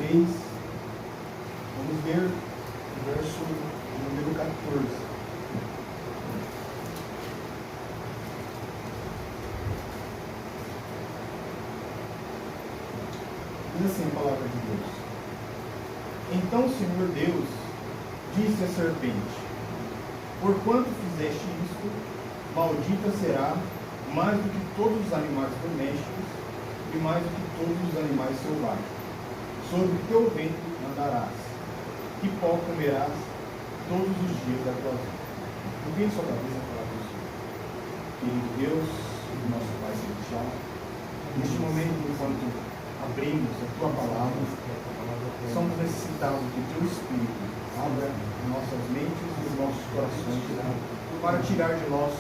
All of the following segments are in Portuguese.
fez. Vamos ver o verso número 14. Diz assim a palavra de Deus: Então o Senhor Deus disse à serpente: Porquanto fizeste isto, maldita será mais do que todos os animais domésticos e mais do que todos os animais selvagens. Sobre o teu ventre andarás, e pó comerás todos os dias da tua vida. Ninguém só cabeça a palavra do Senhor. Querido Deus, nosso Pai Celestial, neste momento, enquanto abrimos a tua palavra, somos necessitados do teu Espírito. Abra nossas mentes e os nossos corações para tirar de nós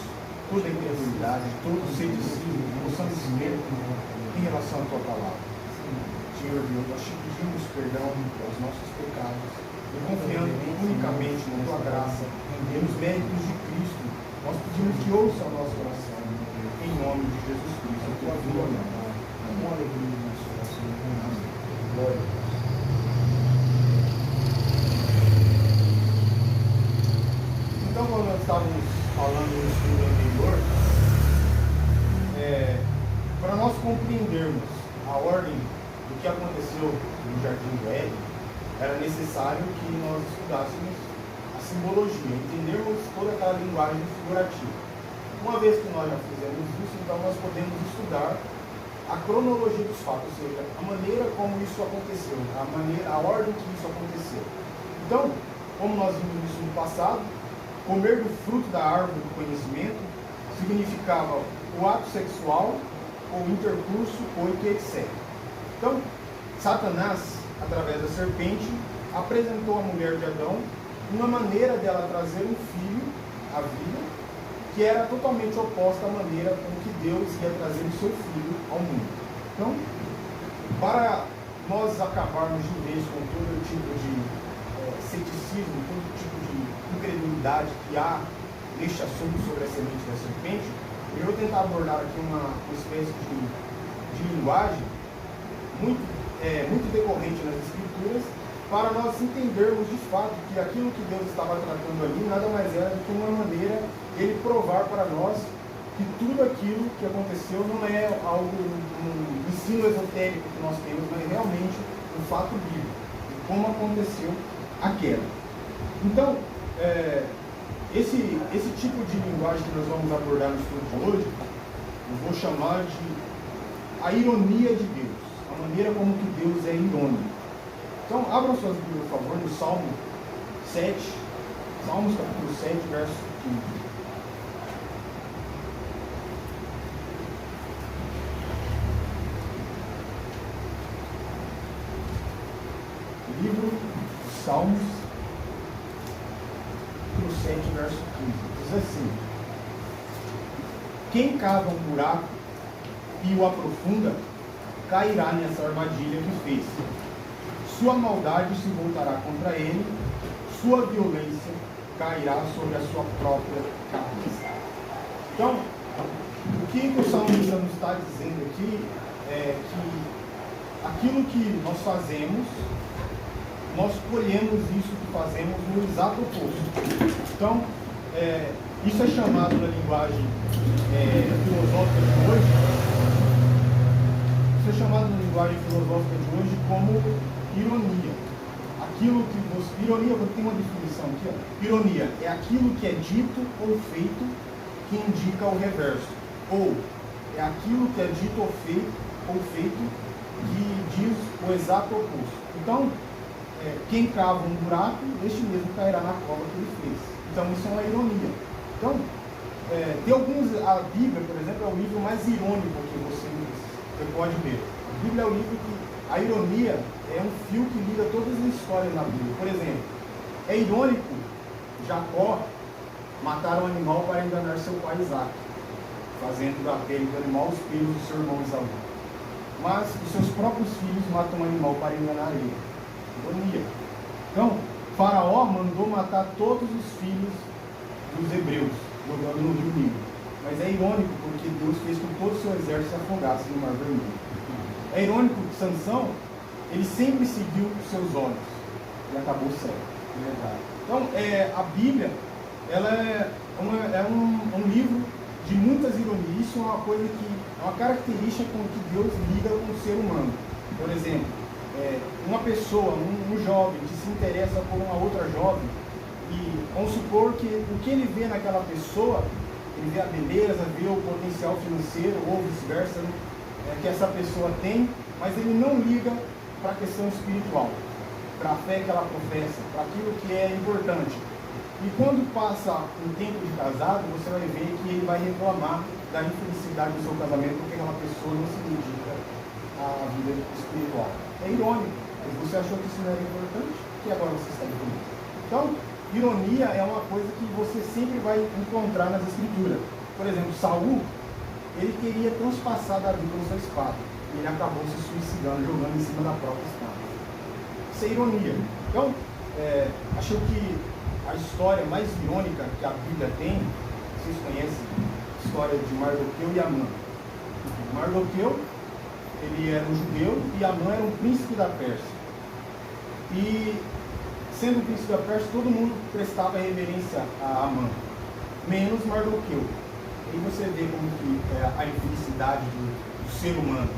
toda a incredulidade, todo o ceticismo que possamos ver em relação à tua palavra. Senhor Deus, nós te pedimos perdão pelos nossos pecados e confiando unicamente na tua graça e nos méritos de Cristo, nós pedimos que ouça o nosso coração em nome de Jesus Cristo, a tua glória, com alegria no nosso coração. Amém. Glória. Então, quando nós estávamos falando no estudo anterior, para nós compreendermos a ordem do que aconteceu no Jardim do Éden, era necessário que nós estudássemos a simbologia, entendermos toda aquela linguagem figurativa. Uma vez que nós já fizemos isso, então nós podemos estudar a cronologia dos fatos, ou seja, a maneira como isso aconteceu, a ordem que isso aconteceu. Então, como nós vimos isso no passado, comer do fruto da árvore do conhecimento significava o ato sexual, ou intercurso, coito, etc. Então, Satanás, através da serpente, apresentou à mulher de Adão uma maneira dela trazer um filho à vida, que era totalmente oposta à maneira com que Deus ia trazer o seu filho ao mundo. Então, para nós acabarmos de vez com todo tipo de ceticismo, todo tipo de incredulidade que há neste assunto sobre a semente da serpente, eu vou tentar abordar aqui uma espécie de linguagem muito decorrente nas Escrituras, para nós entendermos de fato que aquilo que Deus estava tratando ali nada mais era do que uma maneira de Ele provar para nós que tudo aquilo que aconteceu não é algo, um ensino esotérico que nós temos, mas realmente um fato bíblico, de como aconteceu a queda. Então, esse tipo de linguagem que nós vamos abordar no estudo de hoje, eu vou chamar de a ironia de Deus, a maneira como que Deus é irônico. Então, abram suas Bíblias, por favor, no Salmo 7, Salmos capítulo 7, verso 15. Livro dos Salmos, capítulo 7, verso 15. Diz assim: Quem cava um buraco e o aprofunda, cairá nessa armadilha que fez. Sua maldade se voltará contra ele, sua violência cairá sobre a sua própria cabeça. Então, o que o salmista nos está dizendo aqui é que aquilo que nós fazemos, nós colhemos isso que fazemos no exato oposto. Então, isso é chamado na linguagem filosófica de hoje, como ironia. Aquilo que você... Ironia, tem uma definição aqui, ó. Ironia é aquilo que é dito ou feito que indica o reverso. Ou é aquilo que é dito ou feito que diz o exato oposto. Então, quem cava um buraco, este mesmo cairá na cova que ele fez. Então, isso é uma ironia. Então, tem alguns... A Bíblia, por exemplo, é o livro mais irônico que você pode ver. A Bíblia é o livro que... A ironia é um fio que liga todas as histórias na Bíblia. Por exemplo, é irônico Jacó matar um animal para enganar seu pai Isaac, fazendo da pele do animal os pelos do seu irmão Esaú. Mas os seus próprios filhos matam um animal para enganar ele. Ironia. Então, Faraó mandou matar todos os filhos dos hebreus, jogando no rio Nilo. Mas é irônico porque Deus fez com que todo o seu exército se afogasse no Mar Vermelho. É irônico que Sansão ele sempre seguiu os seus olhos e acabou cego. Então, a Bíblia, ela é um livro de muitas ironias. Isso é uma coisa que é uma característica com que Deus lida com o ser humano. Por exemplo, uma pessoa, um jovem que se interessa por uma outra jovem, e vamos supor que o que ele vê naquela pessoa, ele vê a beleza, vê o potencial financeiro ou vice-versa, que essa pessoa tem, mas ele não liga para a questão espiritual, para a fé que ela professa, para aquilo que é importante. E quando passa um tempo de casado, você vai ver que ele vai reclamar da infelicidade do seu casamento porque aquela pessoa não se dedica à vida espiritual. É irônico, mas você achou que isso não era importante, e agora você está irônico. Então, ironia é uma coisa que você sempre vai encontrar nas escrituras. Por exemplo, Saul, ele queria transpassar Davi com sua espada. E ele acabou se suicidando, jogando em cima da própria espada. Isso é ironia. Então, acho que a história mais irônica que a Bíblia tem, vocês conhecem a história de Mardoqueu e Amã. Mardoqueu, ele era um judeu, e Amã era um príncipe da Pérsia. E, sendo o príncipe da Pérsia, todo mundo prestava reverência a Amã, menos Mardoqueu. E você vê como que é a infelicidade do ser humano.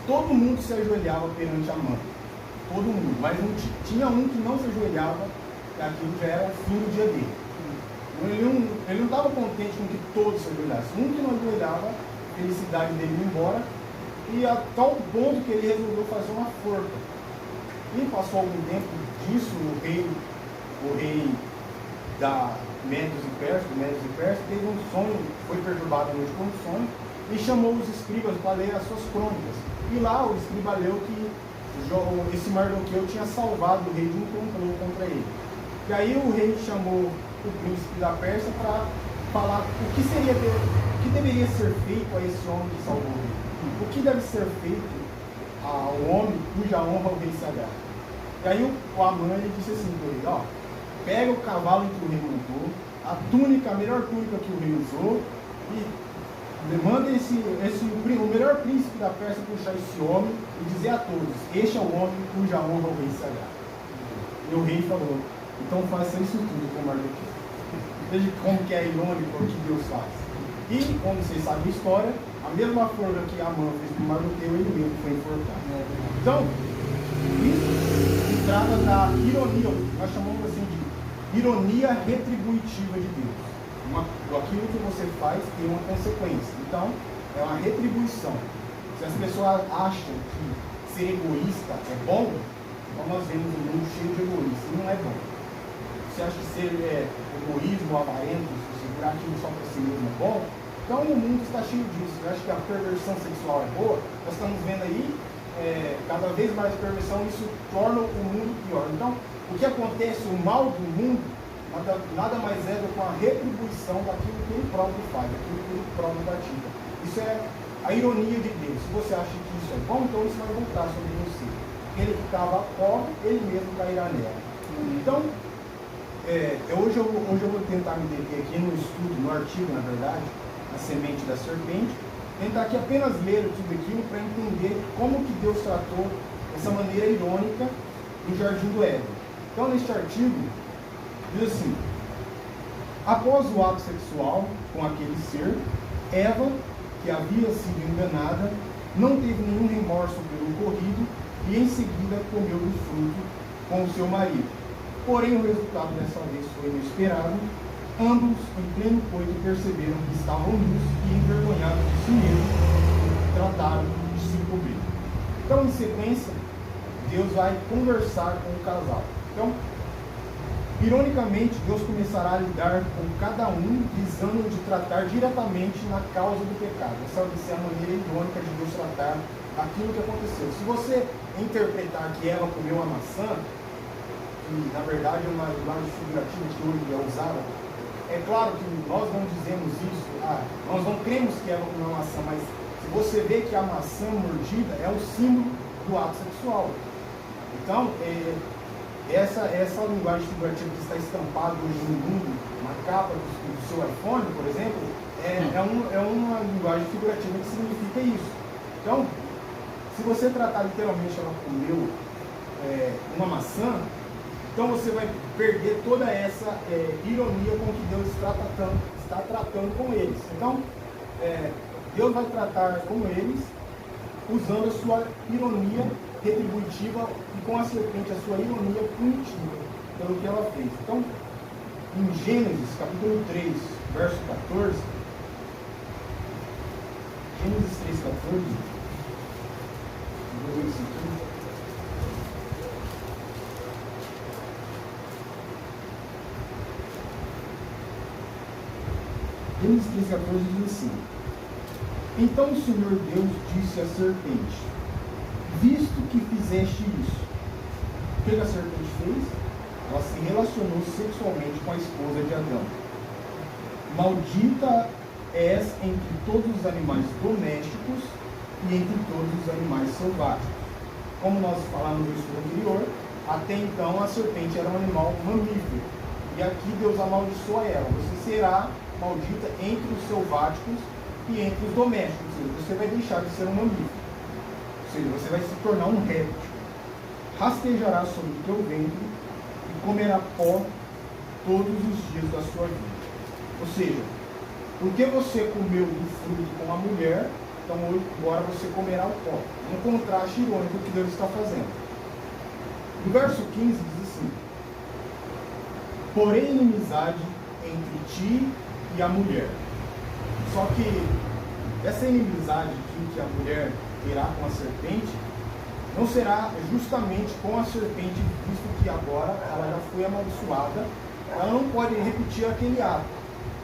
Todo mundo se ajoelhava perante Amã. Todo mundo. Mas tinha um que não se ajoelhava, que aquilo já era o fim do dia dele. Ele não estava contente com que todos se ajoelhassem. Um que não ajoelhava, a felicidade dele ia embora, e a tal ponto que ele resolveu fazer uma forca. E passou algum tempo disso, o rei da Médios e Persas, teve um sonho, foi perturbado à noite com um sonho, e chamou os escribas para ler as suas crônicas. E lá o escriba leu que esse Mardoqueu tinha salvado o rei de um complô contra ele. E aí o rei chamou o príncipe da Pérsia para falar o que deveria ser feito a esse homem que salvou o rei. O que deve ser feito ao homem cuja honra o rei se agrada. E aí o Amã, ele disse assim para ele, ó, pega o cavalo que o rei montou, a túnica, a melhor túnica que o rei usou, e manda o melhor príncipe da Pérsia puxar esse homem e dizer a todos, este é o homem cuja honra o rei se agrada. E o rei falou, então faça isso tudo com Mardoqueu. Veja como que é irônico o que Deus faz. E, como vocês sabem a história, a mesma forma que Amã fez com Mardoqueu, ele mesmo foi enforcado. Então, isso se trata da ironia, nós chamamos assim de ironia retributiva de Deus. Aquilo que você faz tem uma consequência. Então, é uma retribuição. Se as pessoas acham que ser egoísta é bom, então nós vemos um mundo cheio de egoístas. E não é bom. Você acha que ser egoísmo, avarento, segurar aquilo só para si mesmo é bom? Então o mundo está cheio disso. Eu acho que a perversão sexual é boa. Nós estamos vendo aí, cada vez mais perversão, isso torna o mundo pior. Então, o que acontece, o mal do mundo, nada mais é do que uma retribuição daquilo que ele próprio faz, daquilo que ele próprio pratica. Isso é a ironia de Deus. Se você acha que isso é bom, então isso vai voltar sobre você. Ele que estava pobre, ele mesmo cairá nela. Então, hoje eu vou tentar me deter aqui no estudo, no artigo, na verdade, A Semente da Serpente, tentar aqui apenas ler tudo aquilo para entender como que Deus tratou essa maneira irônica do Jardim do Éden. Então, neste artigo, diz assim, após o ato sexual com aquele ser, Eva, que havia sido enganada, não teve nenhum remorso pelo ocorrido e em seguida comeu do fruto com o seu marido. Porém, o resultado dessa vez foi inesperado. Ambos, em pleno coito, perceberam que estavam nus e envergonhados de si mesmos, trataram de se cobrir. Então, em sequência, Deus vai conversar com o casal. Então, ironicamente, Deus começará a lidar com cada um, visando de tratar diretamente na causa do pecado. Essa vai ser a maneira irônica de Deus tratar aquilo que aconteceu. Se você interpretar que Eva comeu a maçã, que na verdade é uma imagem figurativa que hoje é usada, é claro que nós não dizemos isso, nós não cremos que Eva comeu a maçã, mas se você vê que a maçã mordida é o símbolo do ato sexual. Então, essa linguagem figurativa que está estampada hoje no mundo, na capa do seu iPhone, por exemplo, é uma linguagem figurativa que significa isso. Então, Se você tratar literalmente ela comeu uma maçã, então você vai perder toda essa ironia com que Deus está tratando com eles. Então, Deus vai tratar com eles usando a sua ironia retributiva e com a serpente a sua ironia punitiva pelo que ela fez. Então, em Gênesis capítulo 3, verso 14, Gênesis 3, 14, vou ver isso aqui. Gênesis 3,14 diz assim: Então o Senhor Deus disse à serpente: Visto que fizeste isso, o que a serpente fez? Ela se relacionou sexualmente com a esposa de Adão. Maldita és entre todos os animais domésticos e entre todos os animais selváticos. Como nós falamos no estudo anterior, até então a serpente era um animal mamífero. E aqui Deus amaldiçoa ela. Você será maldita entre os selváticos e entre os domésticos. Ou seja, você vai deixar de ser um mamífero. Ou seja, você vai se tornar um réptil. Rastejará sobre o teu ventre e comerá pó todos os dias da sua vida. Ou seja, porque você comeu do fruto com a mulher, então agora você comerá o pó. Um contraste irônico que Deus está fazendo. No verso 15 diz assim: Porém inimizade entre ti e a mulher. Só que essa inimizade que a mulher terá com a serpente não será justamente com a serpente, visto que agora ela já foi amaldiçoada, ela não pode repetir aquele ato.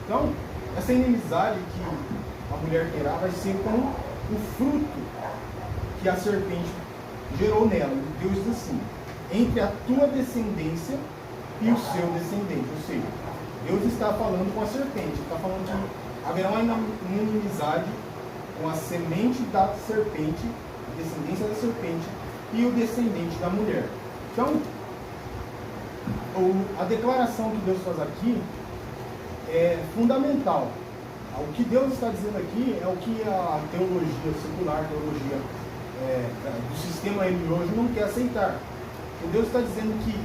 Então, essa inimizade que a mulher terá vai ser com o fruto que a serpente gerou nela. Deus diz assim: entre a tua descendência e o seu descendente. Ou seja, Deus está falando com a serpente, está falando que haverá uma inimizade com a semente da serpente, a descendência da serpente e o descendente da mulher. Então, a declaração que Deus faz aqui é fundamental. O que Deus está dizendo aqui é o que a teologia secular, a teologia do sistema religioso não quer aceitar. Porque Deus está dizendo que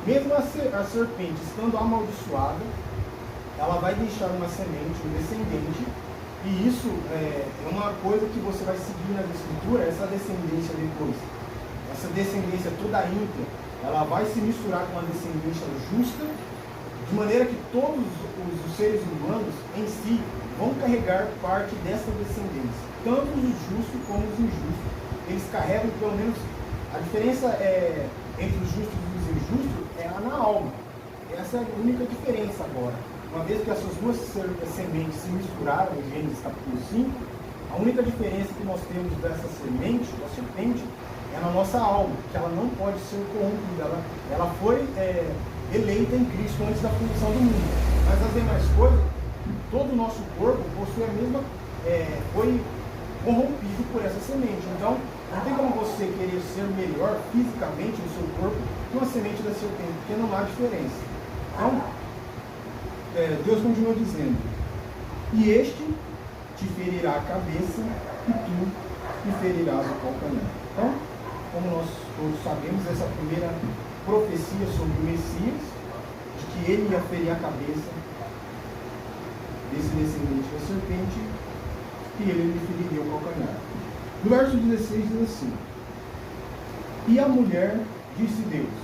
mesmo a serpente estando amaldiçoada, ela vai deixar uma semente, um descendente, e isso é uma coisa que você vai seguir nas escrituras, essa descendência depois. Essa descendência toda ímpia, ela vai se misturar com a descendência justa, de maneira que todos os seres humanos em si vão carregar parte dessa descendência. Tanto os justos como os injustos. Eles carregam, pelo menos, a diferença entre os justos e os injustos é na alma. Essa é a única diferença agora. Uma vez que essas duas sementes se misturaram em Gênesis capítulo 5, a única diferença que nós temos dessa semente, da serpente, é na nossa alma, que ela não pode ser corrompida. Ela foi eleita em Cristo antes da fundação do mundo. Mas as demais coisas, todo o nosso corpo possui a mesma, foi corrompido por essa semente. Então, não tem como você querer ser melhor fisicamente no seu corpo que uma semente da serpente, porque não há diferença. Então, Deus continua dizendo: e este te ferirá a cabeça e tu me ferirás o calcanhar. Então, como nós todos sabemos, essa primeira profecia sobre o Messias, de que ele ia ferir a cabeça desse descendente da serpente, e ele lhe feriria o calcanhar. No verso 16 diz assim: e a mulher disse Deus: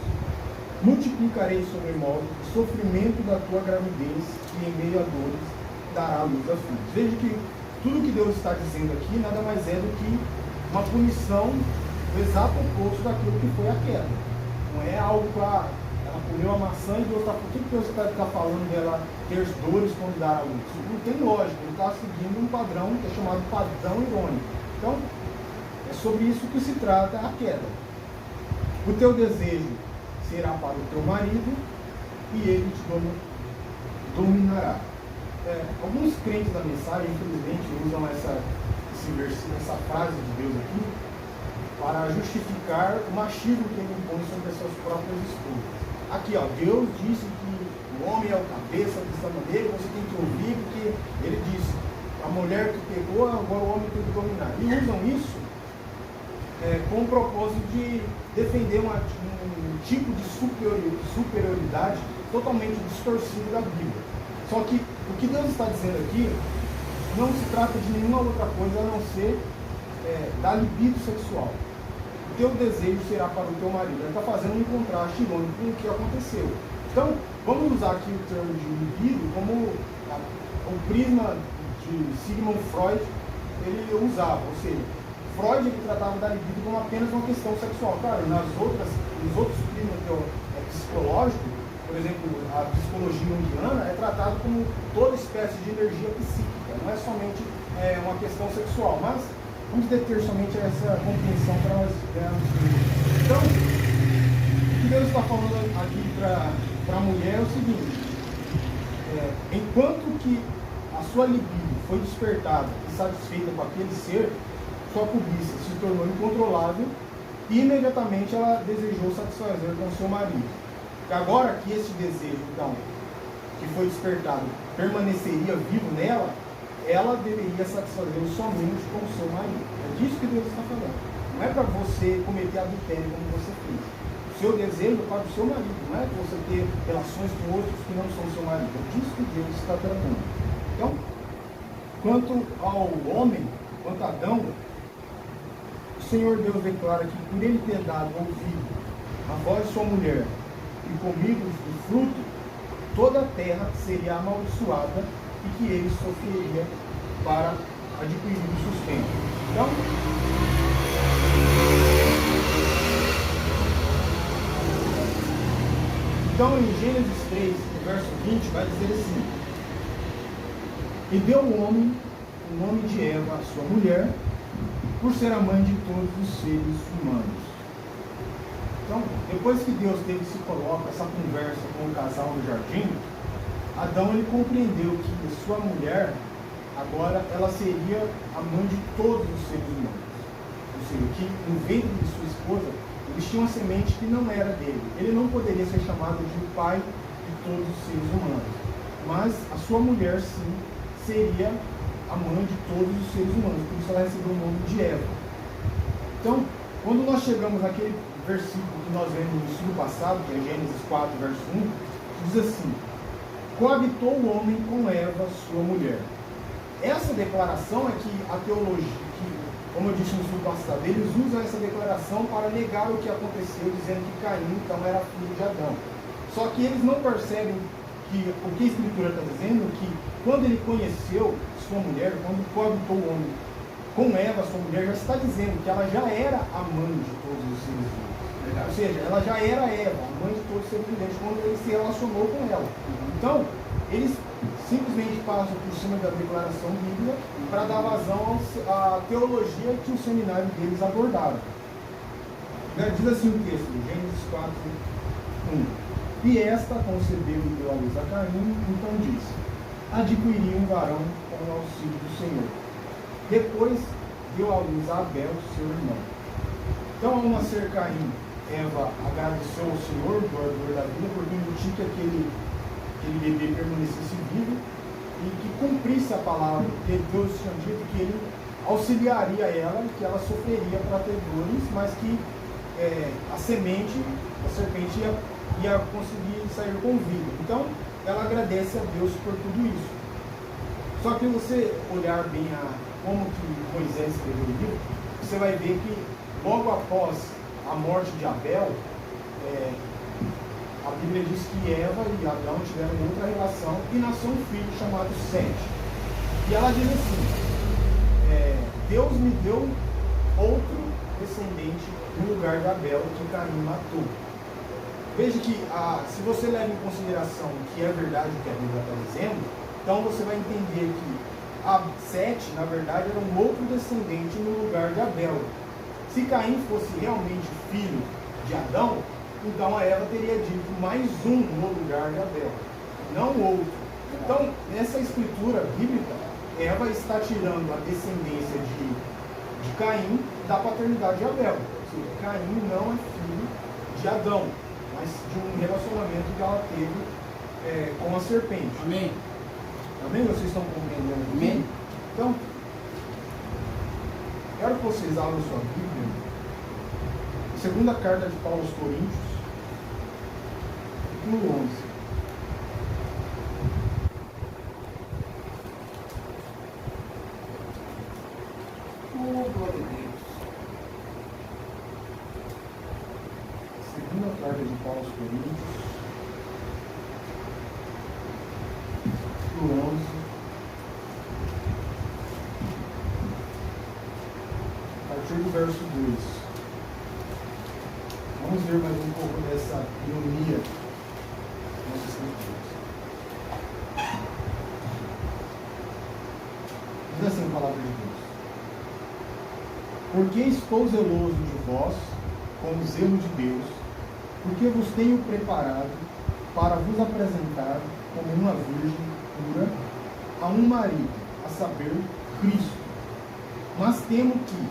multiplicarei sobre modo o sofrimento da tua gravidez, e em meio a dores dará luz a filhos. Veja que tudo que Deus está dizendo aqui nada mais é do que uma punição do exato oposto daquilo que foi a queda. Não é algo para ela comeu a maçã e Deus está. Por que Deus está falando dela ter dores quando dar a luz? Isso não tem lógica. Ele está seguindo um padrão que é chamado padrão irônico. Então, é sobre isso que se trata a queda. O teu desejo será para o teu marido e ele te dominará. Alguns crentes da mensagem, infelizmente, usam esse versículo, essa frase de Deus aqui, para justificar o machismo que ele impõe sobre as suas próprias esposas. Aqui, ó, Deus disse que o homem é o cabeça dessa maneira, você tem que ouvir, porque ele disse: a mulher que pegou, agora o homem tem que dominar. E usam isso com o propósito de defender um tipo de superioridade totalmente distorcido da Bíblia. Só que o que Deus está dizendo aqui não se trata de nenhuma outra coisa a não ser da libido sexual. O teu desejo será para o teu marido. Ele está fazendo um contraste irônico com o que aconteceu. Então, vamos usar aqui o termo de libido como o prisma de Sigmund Freud ele usava, ou seja, Freud ele tratava da libido como apenas uma questão sexual. Claro, nos outros prismas psicológicos, por exemplo, a psicologia junguiana é tratado como toda espécie de energia psíquica, não é somente uma questão sexual, mas vamos deter somente essa compreensão para nós ganharmos. Então, o que Deus está falando aqui para a mulher é o seguinte: enquanto que a sua libido foi despertada e satisfeita com aquele ser, sua cobiça se tornou incontrolável e imediatamente ela desejou satisfazer com seu marido. E agora que esse desejo, então, que foi despertado, permaneceria vivo nela, ela deveria satisfazê-lo somente com o seu marido. É disso que Deus está falando. Não é para você cometer adultério como você fez. O seu desejo é para o seu marido, não é para você ter relações com outros que não são seu marido. É disso que Deus está tratando. Então, quanto ao homem, quanto a Adão, o Senhor Deus declara que por ele ter dado ouvido a voz de sua mulher e comido do fruto, toda a terra seria amaldiçoada e que ele sofreria para adquirir o sustento. Então em Gênesis 3, no verso 20, vai dizer assim: e deu o homem o nome de Eva, a sua mulher, por ser a mãe de todos os seres humanos. Então, depois que Deus teve se coloca essa conversa com o casal no jardim, Adão ele compreendeu que sua mulher, agora, ela seria a mãe de todos os seres humanos. Ou seja, que no ventre de sua esposa, eles tinham uma semente que não era dele. Ele não poderia ser chamado de pai de todos os seres humanos. Mas a sua mulher, sim, seria a mãe de todos os seres humanos. Por isso ela recebeu o nome de Eva. Então, quando nós chegamos naquele versículo que nós vemos no estudo passado, que é Gênesis 4, verso 1, diz assim: coabitou o homem com Eva, sua mulher. Essa declaração é que a teologia, como eu disse no estudo passado, eles usam essa declaração para negar o que aconteceu, dizendo que Caim então era filho de Adão. Só que eles não percebem que o que a Escritura está dizendo, que quando ele conheceu sua mulher, quando coabitou o homem com Eva, sua mulher, já está dizendo que ela já era a mãe de todos os seres vivos. Ou seja, ela já era Eva, a mãe de todos os seres viventes, quando ele se relacionou com ela. Então, eles simplesmente passam por cima da declaração bíblica para dar vazão à teologia que o seminário deles abordaram. Diz assim o texto, Gênesis 4, 1. E esta concebeu e deu à luz a Caim, então disse: adquiri um varão com o auxílio do Senhor. Depois deu à luz a Abel, seu irmão. Então, ao nascer Caim, Eva agradeceu ao Senhor, doador da vida, por permitir que aquele bebê permanecesse vivo e que cumprisse a palavra, porque Deus tinha dito que ele auxiliaria ela, que ela sofreria para ter dores, mas que a semente, a serpente ia conseguir sair com vida. Então, ela agradece a Deus por tudo isso. Só que você olhar bem como que Moisés escreveu o livro, você vai ver que logo após a morte de Abel, a Bíblia diz que Eva e Adão tiveram outra relação e nasceu um filho chamado Sete. E ela diz assim: Deus me deu outro descendente no lugar de Abel que Caim matou. Veja que se você leva em consideração que é verdade o que a Bíblia está dizendo, então você vai entender que a Sete, na verdade, era um outro descendente no lugar de Abel. Se Caim fosse realmente filho de Adão, então a Eva teria dito mais um no lugar de Abel, não outro. Então, nessa escritura bíblica, Eva está tirando a descendência de Caim da paternidade de Abel. Ou seja, Caim não é filho de Adão, mas de um relacionamento que ela teve com a serpente. Amém? Amém? Vocês estão compreendendo? Amém? Então, quero que vocês abram sua Bíblia Segunda carta de Paulo aos Coríntios, capítulo 11. Oh, glória a Deus. Segunda carta de Paulo aos Coríntios, capítulo 11. A partir do verso 2. Vamos ver mais um pouco dessa ironia nas Escrituras. Diz assim a palavra de Deus: porque estou zeloso de vós, como zelo de Deus, porque vos tenho preparado para vos apresentar como uma virgem pura a um marido, a saber, Cristo. Mas temo que,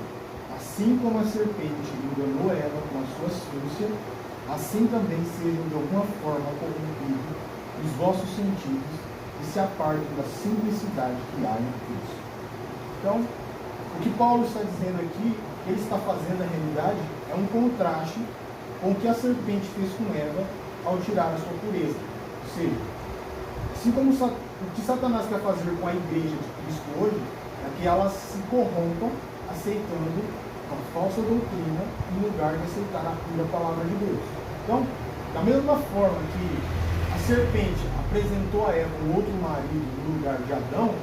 assim como a serpente enganou Eva com a sua astúcia, assim também sejam de alguma forma corrompidos os vossos sentidos e se apartem da simplicidade que há em Cristo. Então, o que Paulo está dizendo aqui, que ele está fazendo na realidade, é um contraste com o que a serpente fez com Eva ao tirar a sua pureza. Ou seja, assim como o que Satanás quer fazer com a igreja de Cristo hoje, é que elas se corrompam aceitando a falsa doutrina em lugar de aceitar a pura palavra de Deus. Então, da mesma forma que a serpente apresentou a Eva um outro marido no lugar de Adão,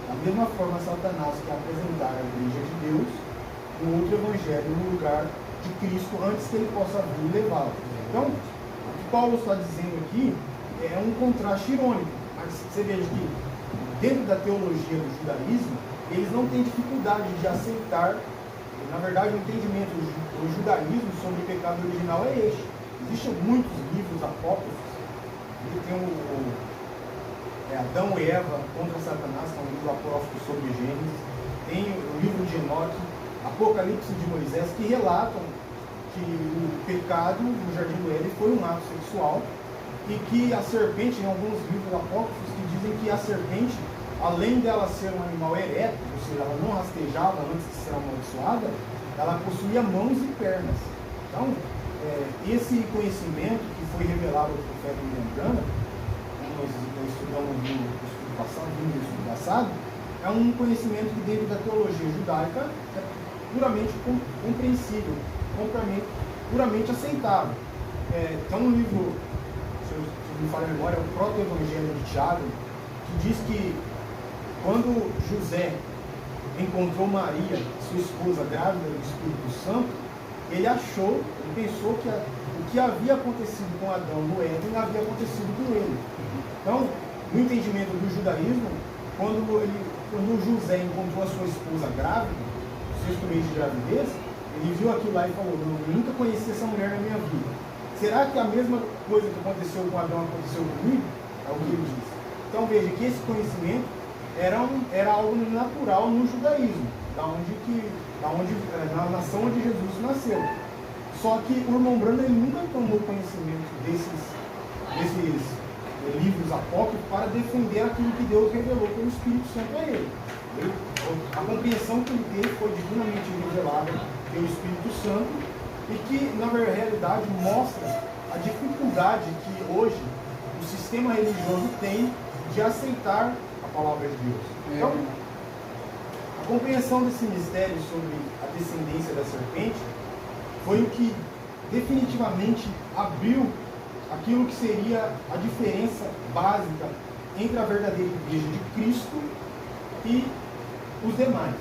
da mesma forma Satanás quer apresentar a igreja de Deus um outro evangelho no lugar de Cristo antes que ele possa vir levá-lo. Então, o que Paulo está dizendo aqui é um contraste irônico, mas você veja que dentro da teologia do judaísmo, eles não têm dificuldade de aceitar. Na verdade, o entendimento do judaísmo sobre o pecado original é este. Existem muitos livros apócrifos. Tem Adão e Eva contra Satanás, que é um livro apócrifo sobre Gênesis. Tem o livro de Enoque, Apocalipse de Moisés, que relatam que o pecado no Jardim do Éden foi um ato sexual e que a serpente, em alguns livros apócrifos, que dizem que a serpente, além dela ser um animal ereto, ou seja, ela não rastejava antes de ser amaldiçoada, ela possuía mãos e pernas. Então, esse conhecimento que foi revelado ao profeta Miriam, como nós estudamos no estudo passado, é um conhecimento que dentro da teologia judaica é puramente compreensível, puramente aceitável. Tem um livro, se eu me falha a memória, é o Proto-Evangelho de Tiago, que diz que quando José encontrou Maria, sua esposa, grávida do Espírito Santo, ele pensou que o que havia acontecido com Adão no Éden havia acontecido com ele. Então, no entendimento do judaísmo, quando José encontrou a sua esposa grávida, no sexto mês de gravidez, ele viu aquilo lá e falou: não, eu nunca conheci essa mulher na minha vida. Será que a mesma coisa que aconteceu com Adão aconteceu comigo? É o que ele disse. Então veja que esse conhecimento era algo natural no judaísmo, na nação onde Jesus nasceu. Só que o irmão Branham ele nunca tomou conhecimento desses livros apócrifos para defender aquilo que Deus revelou pelo Espírito Santo a ele. A compreensão que ele teve foi divinamente revelada pelo Espírito Santo e que, na realidade, mostra a dificuldade que hoje o sistema religioso tem de aceitar a palavra de Deus. Então, a compreensão desse mistério sobre a descendência da serpente foi o que definitivamente abriu aquilo que seria a diferença básica entre a verdadeira igreja de Cristo e os demais.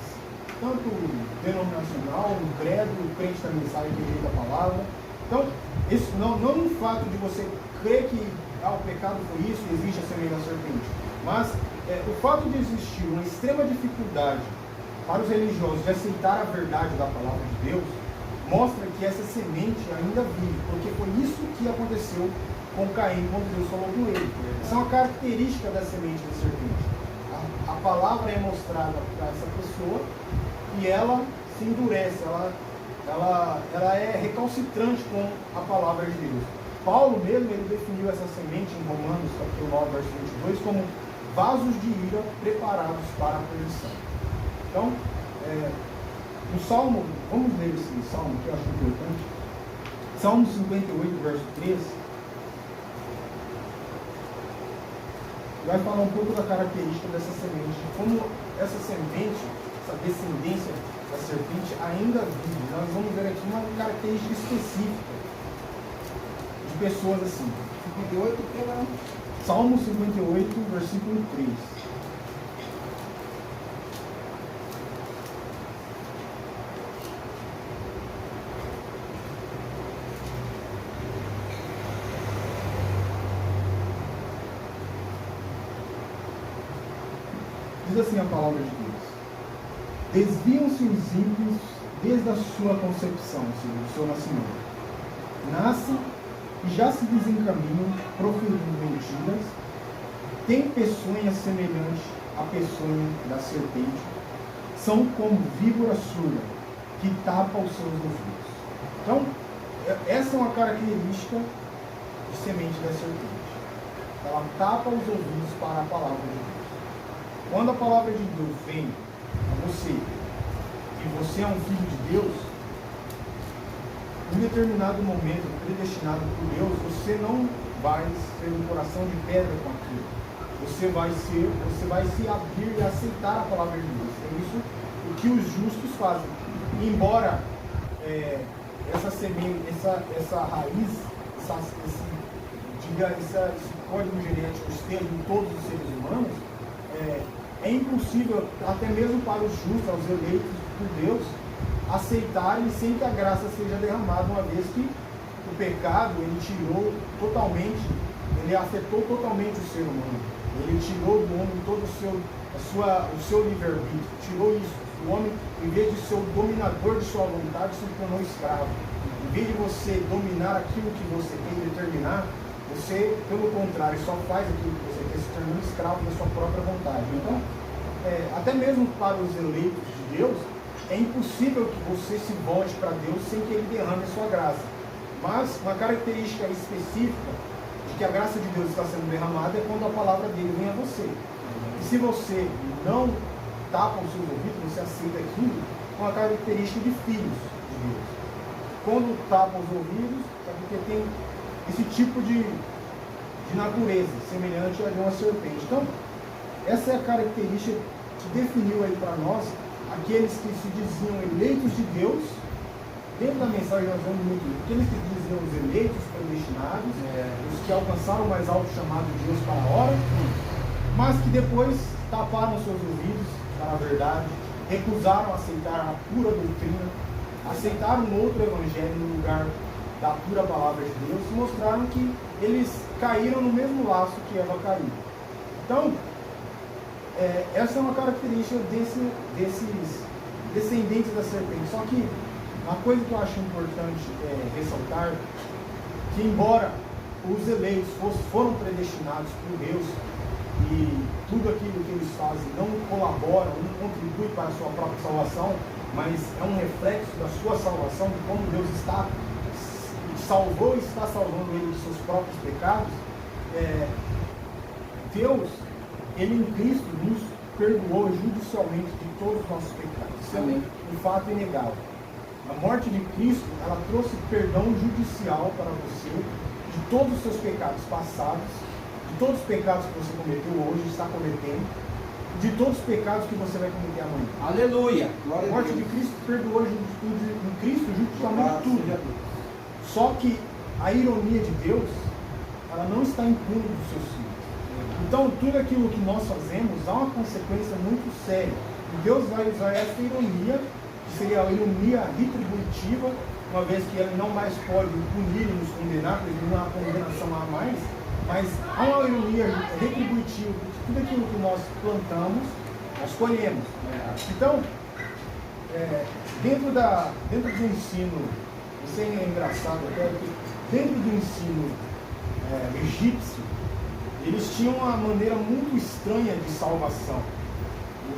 Tanto o denominacional, o credo, o crente da mensagem, o crente da palavra. Então, isso não o fato de você crer que o pecado foi isso, existe a semente da serpente, mas o fato de existir uma extrema dificuldade para os religiosos de aceitar a verdade da palavra de Deus, mostra que essa semente ainda vive, porque foi isso que aconteceu com Caim quando Deus falou com ele. Essa é uma característica da semente da serpente. A palavra é mostrada para essa pessoa e ela se endurece, ela é recalcitrante com a palavra de Deus. Paulo mesmo, ele definiu essa semente em Romanos capítulo 9, verso 22, como vasos de ira preparados para a perdição. Então, no Salmo, vamos ler esse Salmo que eu acho importante. Salmo 58, verso 3, vai falar um pouco da característica dessa semente, como essa semente, essa descendência da serpente ainda vive. Nós vamos ver aqui uma característica específica de pessoas assim. 58, pela... Salmo 58, versículo 3. Diz assim a palavra de Deus: desviam-se os ímpios desde a sua concepção, ou seja, do seu nascimento. Nascem e já se desencaminham, proferindo mentiras, têm peçonha semelhante à peçonha da serpente, são como víbora surda, que tapa os seus ouvidos. Então, essa é uma característica de semente da serpente. Ela tapa os ouvidos para a palavra de Deus. Quando a palavra de Deus vem a você, e você é um filho de Deus, em determinado momento, predestinado por Deus, você não vai ser um coração de pedra com aquilo. Você vai se abrir e aceitar a palavra de Deus. É isso o que os justos fazem. Embora essa semente, essa raiz, esse código genético esteja em todos os seres humanos, é impossível, até mesmo para os justos, aos eleitos por Deus, aceitarem sem que a graça seja derramada, uma vez que o pecado, ele tirou totalmente, ele afetou totalmente o ser humano. Ele tirou do homem todo o seu livre-arbítrio, tirou isso. O homem, em vez de ser o dominador de sua vontade, se tornou escravo. Em vez de você dominar aquilo que você quer determinar, você, pelo contrário, só faz aquilo que você quer, se tornando escravo da sua própria vontade. Então, até mesmo para os eleitos de Deus, é impossível que você se volte para Deus sem que Ele derrame a sua graça. Mas uma característica específica de que a graça de Deus está sendo derramada é quando a palavra dele vem a você. E se você não tapa os seus ouvidos, você aceita aquilo, é uma característica de filhos de Deus. Quando tapa os ouvidos, é porque tem esse tipo de natureza, semelhante a de uma serpente. Então, essa é a característica que definiu aí para nós aqueles que se diziam eleitos de Deus. Dentro da mensagem nós vemos muito isso. Aqueles que diziam os eleitos, predestinados, os que alcançaram o mais alto chamado de Deus para a hora, mas que depois taparam seus ouvidos para a verdade, recusaram aceitar a pura doutrina, aceitaram um outro evangelho no lugar da pura palavra de Deus, e mostraram que eles caíram no mesmo laço que Eva caiu. Então, essa é uma característica desses descendentes da serpente. Só que uma coisa que eu acho importante ressaltar, que embora os eleitos foram predestinados por Deus, e tudo aquilo que eles fazem não colabora, não contribui para a sua própria salvação, mas é um reflexo da sua salvação, de como Deus salvou e está salvando ele de seus próprios pecados. Deus, Ele em Cristo nos perdoou judicialmente de todos os nossos pecados. Isso é um fato inegável. A morte de Cristo, ela trouxe perdão judicial para você de todos os seus pecados passados, de todos os pecados que você cometeu hoje, está cometendo, de todos os pecados que você vai cometer amanhã. Aleluia! A morte de Cristo perdoou em Cristo judicialmente tudo. Só que a ironia de Deus, ela não está impune dos seus filhos. Então, tudo aquilo que nós fazemos há uma consequência muito séria. E Deus vai usar essa ironia, que seria a ironia retributiva, uma vez que Ele não mais pode punir e nos condenar, porque não há condenação a mais, mas há uma ironia retributiva, porque tudo aquilo que nós plantamos, nós colhemos. Então, dentro do ensino, isso é engraçado até, porque dentro do ensino egípcio, eles tinham uma maneira muito estranha de salvação.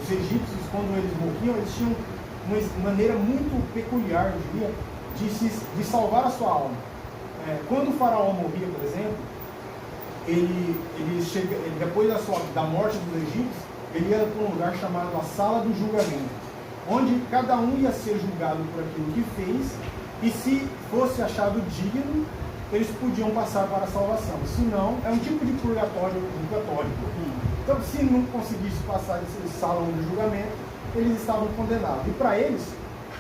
Os egípcios, quando eles morriam, eles tinham uma maneira muito peculiar, eu diria, de salvar a sua alma. Quando o faraó morria, por exemplo, ele depois da morte dos egípcios, ele ia para um lugar chamado a Sala do Julgamento, onde cada um ia ser julgado por aquilo que fez, E se fosse achado digno, eles podiam passar para a salvação. Se não, é um tipo de purgatório católico. Então, se não conseguisse passar esse salão de julgamento, eles estavam condenados. E para eles,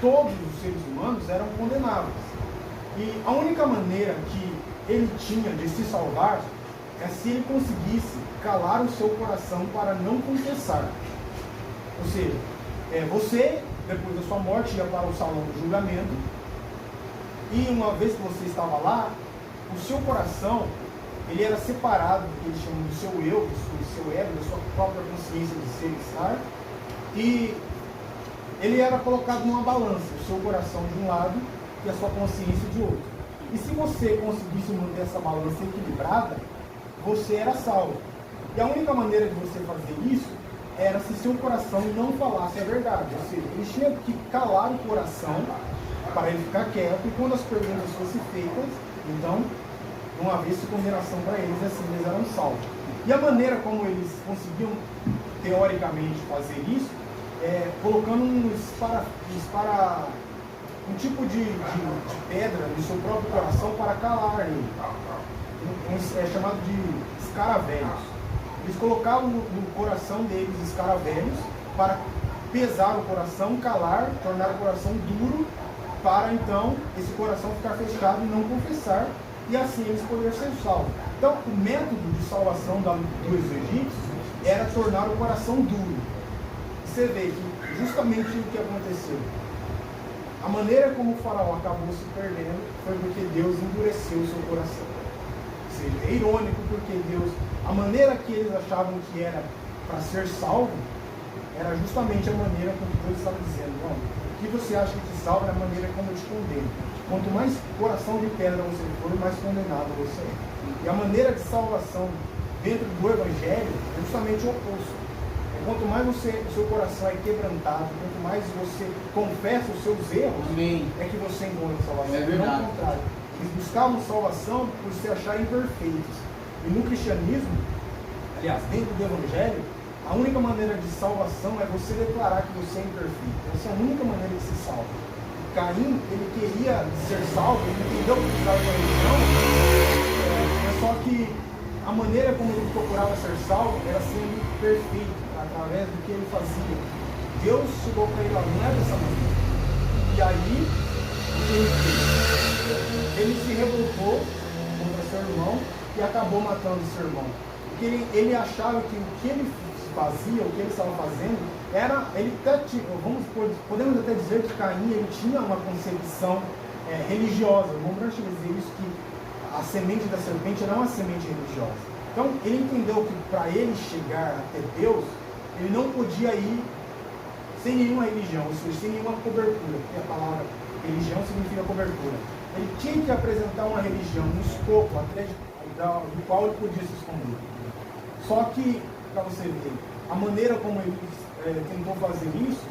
todos os seres humanos eram condenáveis. E a única maneira que ele tinha de se salvar é se ele conseguisse calar o seu coração para não confessar. Ou seja, você, depois da sua morte, ia para o salão do julgamento, e uma vez que você estava lá, o seu coração, ele era separado do que eles chamam do seu eu, do seu ego, da sua própria consciência de ser e estar, e ele era colocado numa balança, o seu coração de um lado e a sua consciência de outro. E se você conseguisse manter essa balança equilibrada, você era salvo. E a única maneira de você fazer isso era se seu coração não falasse a verdade. Ou seja, ele tinha que calar o coração para ele ficar quieto, e quando as perguntas fossem feitas, então, não havia condenação para eles, assim eles eram salvos. E a maneira como eles conseguiam, teoricamente, fazer isso, é colocando um tipo de pedra no seu próprio coração para calar ele. É chamado de escaravelhos. Eles colocavam no coração deles escaravelhos para pesar o coração, calar, tornar o coração duro, para então esse coração ficar fechado e não confessar, e assim eles poderiam ser salvos. Então, o método de salvação dos egípcios era tornar o coração duro. Você vê que justamente o que aconteceu, a maneira como o faraó acabou se perdendo foi porque Deus endureceu o seu coração. Ou seja, é irônico, porque Deus, a maneira que eles achavam que era para ser salvo, era justamente a maneira como Deus estava dizendo: não, o que você acha que te salva é a maneira como eu te condeno. Quanto mais coração de pedra você for, mais condenado você é. E a maneira de salvação dentro do Evangelho é justamente o oposto. Quanto mais o seu coração é quebrantado, quanto mais você confessa os seus erros, Amém. É que você encontra salvação. É verdade. Não ao contrário. Eles buscavam salvação por se acharem perfeitos. E no cristianismo, aliás, dentro do Evangelho, a única maneira de salvação é você declarar que você é imperfeito. Essa é a única maneira de se salvar. Caim, ele queria ser salvo, ele entendeu que precisava da religião, só que a maneira como ele procurava ser salvo era sendo perfeito, através do que ele fazia. Deus chegou para ele: não é dessa maneira. E aí, o que ele fez? Ele se revoltou contra seu irmão e acabou matando seu irmão. Porque ele achava que o que ele fazia, o que ele estava fazendo, podemos até dizer que Caim, ele tinha uma concepção religiosa. O Rembrandt chega a dizer isso, que a semente da serpente era uma semente religiosa. Então, ele entendeu que para ele chegar até Deus, ele não podia ir sem nenhuma religião, ou seja, sem nenhuma cobertura, porque a palavra religião significa cobertura. Ele tinha que apresentar uma religião, um escopo, do qual ele podia se esconder. Só que, para você ver, a maneira como ele tentou fazer isso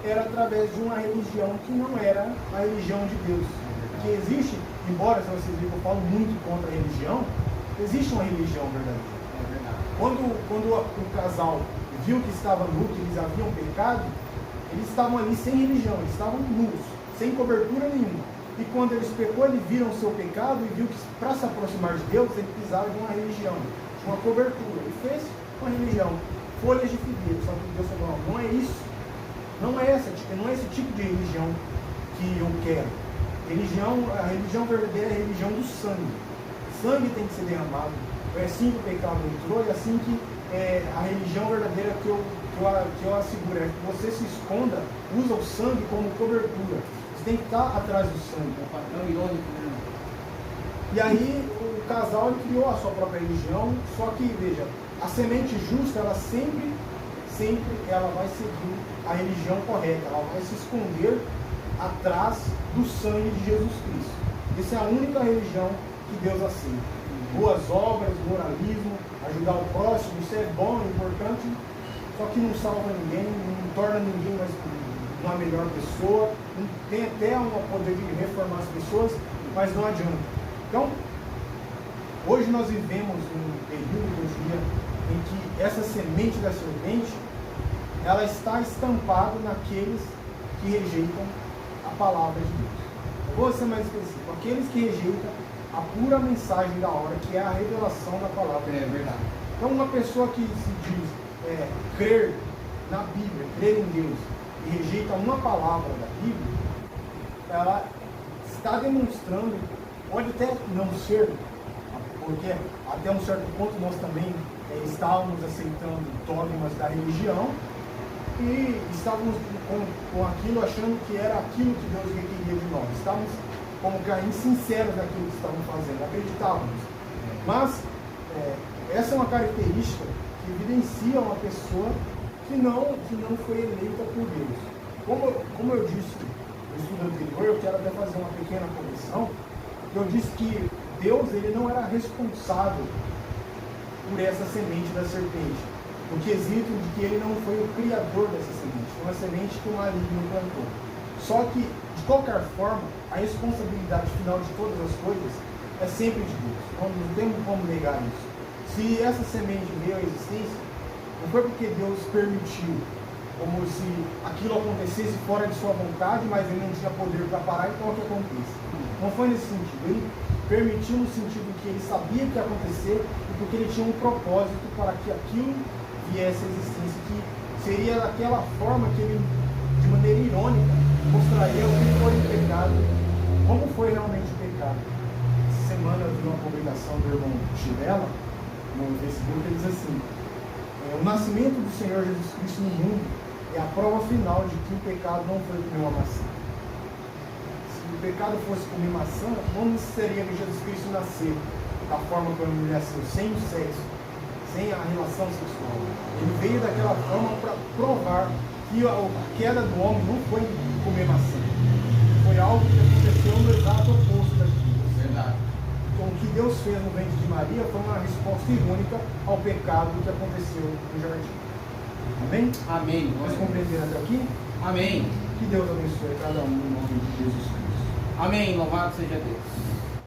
era através de uma religião que não era a religião de Deus. Que existe, embora, se vocês verem que eu falo muito contra a religião, existe uma religião verdadeira. Quando o casal viu que estava nu, que eles haviam pecado, eles estavam ali sem religião, eles estavam nus, sem cobertura nenhuma. E quando eles pecou, eles viram o seu pecado e viu que para se aproximar de Deus, ele precisava de uma religião, de uma cobertura. Ele fez uma religião, folhas de figueira. Só que Deus falou: não é isso, não é esse tipo de religião que eu quero. A religião verdadeira é a religião do sangue. Sangue tem que ser derramado. É assim que o pecado entrou, e assim que a religião verdadeira que eu asseguro é que você se esconda, usa o sangue como cobertura. Você tem que estar atrás do sangue. É um padrão irônico, né? E aí o casal ele criou a sua própria religião, só que, veja, a semente justa, ela sempre ela vai seguir a religião correta, ela vai se esconder atrás do sangue de Jesus Cristo. Essa é a única religião que Deus aceita. Boas obras, moralismo, ajudar o próximo, isso é bom, é importante, só que não salva ninguém, não torna ninguém mais uma melhor pessoa, tem até um poder de reformar as pessoas, mas não adianta. Então, hoje nós vivemos um período, eu diria, em que essa semente da serpente, ela está estampada naqueles que rejeitam a palavra de Deus. Vou ser mais específico. Aqueles que rejeitam a pura mensagem da hora, que é a revelação da palavra. É verdade. Então, uma pessoa que se diz crer na Bíblia, crer em Deus, e rejeita uma palavra da Bíblia, ela está demonstrando, pode até não ser, porque até um certo ponto nós também estávamos aceitando dogmas da religião e estávamos com aquilo achando que era aquilo que Deus requeria de nós. Estávamos como Caim sinceros naquilo que estávamos fazendo, acreditávamos. Mas essa é uma característica que evidencia uma pessoa que não foi eleita por Deus. Como eu disse no estudo anterior, eu quero até fazer uma pequena correção. Eu disse que Deus ele não era responsável por essa semente da serpente, no quesito de que ele não foi o criador dessa semente, foi uma semente que o maligno plantou. Só que, de qualquer forma, a responsabilidade final de todas as coisas é sempre de Deus. Não temos como negar isso. Se essa semente veio à existência, não foi porque Deus permitiu, como se aquilo acontecesse fora de sua vontade, mas ele não tinha poder para parar, então o que acontece? Não foi nesse sentido. Ele permitiu no sentido que ele sabia que ia acontecer e porque ele tinha um propósito para que aquilo viesse à existência, que seria daquela forma que ele, de maneira irônica, mostraria o que foi o pecado, como foi realmente o pecado. Essa semana eu vi uma publicação do irmão Chivela no Facebook, ele diz assim: o nascimento do Senhor Jesus Cristo no mundo é a prova final de que o pecado não foi comer uma maçã. Se o pecado fosse comer maçã, não seria que Jesus Cristo nasceu da forma como ele nasceu, sem o sexo, sem a relação sexual. Ele veio daquela forma para provar que a queda do homem não foi comer maçã. Foi algo que aconteceu no exato oposto daquilo. Verdade. Então, o que Deus fez no ventre de Maria foi uma resposta irônica ao pecado que aconteceu no jardim. Amém? Amém. Vocês compreenderam até aqui? Amém. Que Deus abençoe cada um no nome de Jesus Cristo. Amém. Louvado seja Deus.